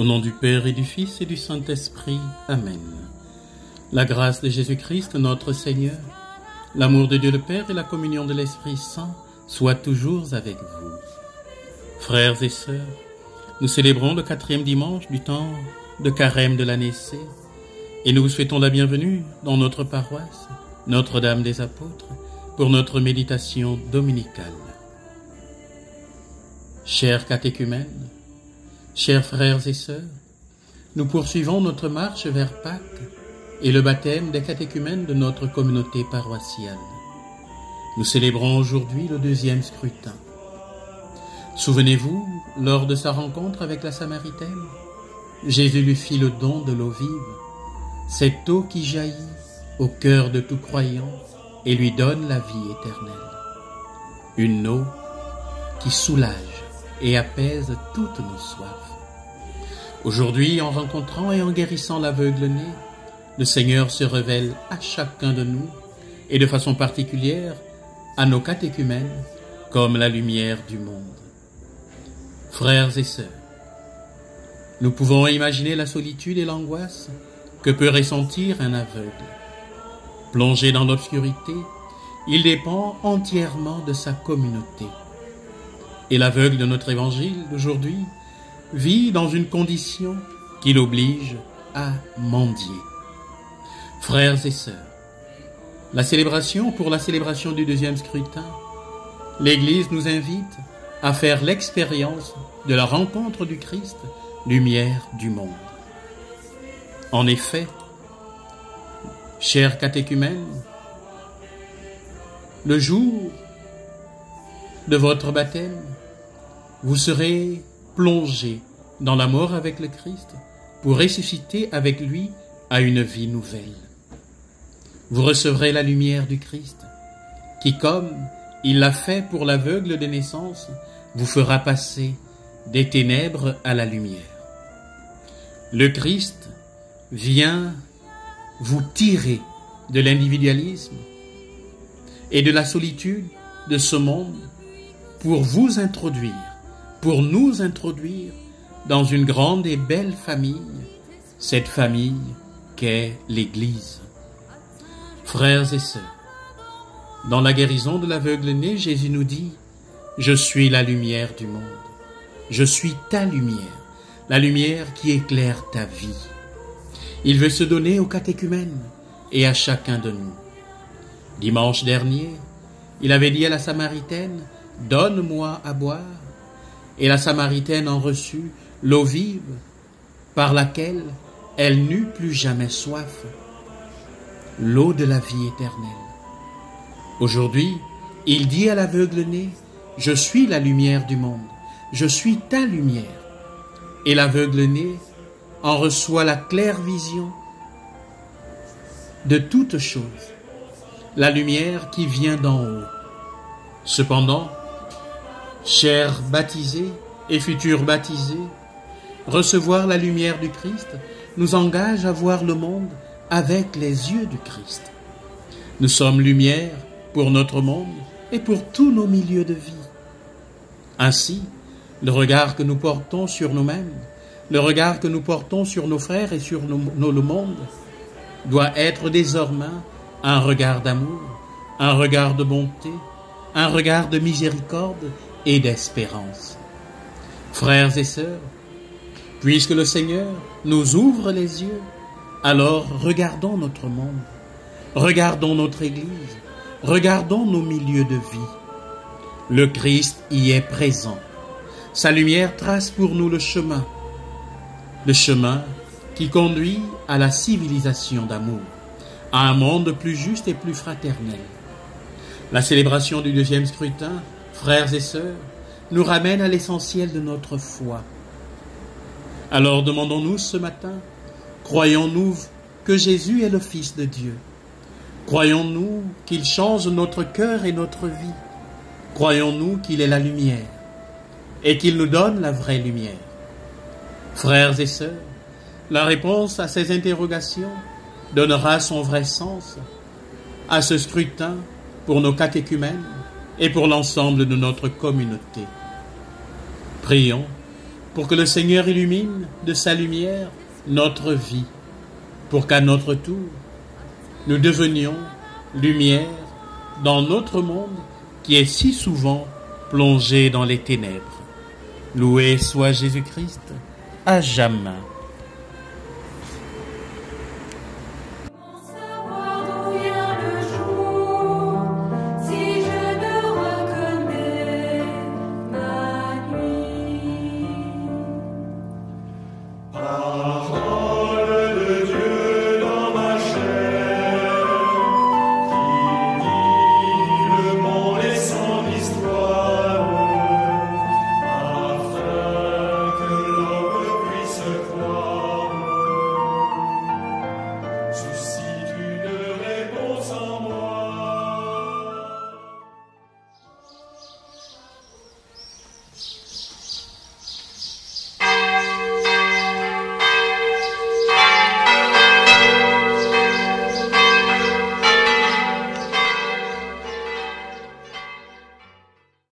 nom du Père et du Fils et du Saint-Esprit. Amen. La grâce de Jésus-Christ, notre Seigneur, l'amour de Dieu le Père et la communion de l'Esprit Saint soient toujours avec vous. Frères et sœurs, nous célébrons le 4e dimanche du temps de carême de l'année C et nous vous souhaitons la bienvenue dans notre paroisse, Notre-Dame des Apôtres, pour notre méditation dominicale. Chers catéchumènes, chers frères et sœurs, nous poursuivons notre marche vers Pâques et le baptême des catéchumènes de notre communauté paroissiale. Nous célébrons aujourd'hui le 2e scrutin. Souvenez-vous, lors de sa rencontre avec la Samaritaine, Jésus lui fit le don de l'eau vive, cette eau qui jaillit au cœur de tout croyant et lui donne la vie éternelle. Une eau qui soulage et apaise toutes nos soifs. Aujourd'hui, en rencontrant et en guérissant l'aveugle-né, le Seigneur se révèle à chacun de nous et de façon particulière à nos catéchumènes comme la lumière du monde. Frères et sœurs, nous pouvons imaginer la solitude et l'angoisse que peut ressentir un aveugle. Plongé dans l'obscurité, il dépend entièrement de sa communauté. Et l'aveugle de notre évangile d'aujourd'hui vit dans une condition qui l'oblige à mendier. Frères et sœurs, pour la célébration du 2e scrutin, l'Église nous invite à faire l'expérience de la rencontre du Christ, lumière du monde. En effet, chers catéchumènes, le jour de votre baptême, vous serez plongés dans la mort avec le Christ pour ressusciter avec lui à une vie nouvelle. Vous recevrez la lumière du Christ qui, comme il l'a fait pour l'aveugle de naissance, vous fera passer des ténèbres à la lumière. Le Christ vient vous tirer de l'individualisme et de la solitude de ce monde pour vous introduire, pour nous introduire dans une grande et belle famille, cette famille qu'est l'Église. Frères et sœurs, dans la guérison de l'aveugle-né, Jésus nous dit « Je suis la lumière du monde, je suis ta lumière, la lumière qui éclaire ta vie. » Il veut se donner aux catéchumènes et à chacun de nous. Dimanche dernier, il avait dit à la Samaritaine « Donne-moi à boire » et la Samaritaine en reçut l'eau vive par laquelle elle n'eut plus jamais soif, l'eau de la vie éternelle. Aujourd'hui, il dit à l'aveugle-né « Je suis la lumière du monde, je suis ta lumière » et l'aveugle-né en reçoit la claire vision de toutes choses, la lumière qui vient d'en haut. Cependant, chers baptisés et futurs baptisés, recevoir la lumière du Christ nous engage à voir le monde avec les yeux du Christ. Nous sommes lumière pour notre monde et pour tous nos milieux de vie. Ainsi, le regard que nous portons sur nous-mêmes, le regard que nous portons sur nos frères et sur le monde doit être désormais un regard d'amour, un regard de bonté, un regard de miséricorde et d'espérance. Frères et sœurs, puisque le Seigneur nous ouvre les yeux, alors regardons notre monde, regardons notre Église, regardons nos milieux de vie. Le Christ y est présent. Sa lumière trace pour nous le chemin qui conduit à la civilisation d'amour, à un monde plus juste et plus fraternel. La célébration du 2e scrutin, frères et sœurs, nous ramène à l'essentiel de notre foi. Alors demandons-nous ce matin, croyons-nous que Jésus est le Fils de Dieu? Croyons-nous qu'il change notre cœur et notre vie? Croyons-nous qu'il est la lumière et qu'il nous donne la vraie lumière? Frères et sœurs, la réponse à ces interrogations donnera son vrai sens à ce scrutin pour nos catéchumènes et pour l'ensemble de notre communauté. Prions pour que le Seigneur illumine de sa lumière notre vie, pour qu'à notre tour, nous devenions lumière dans notre monde qui est si souvent plongé dans les ténèbres. Loué soit Jésus-Christ, à jamais.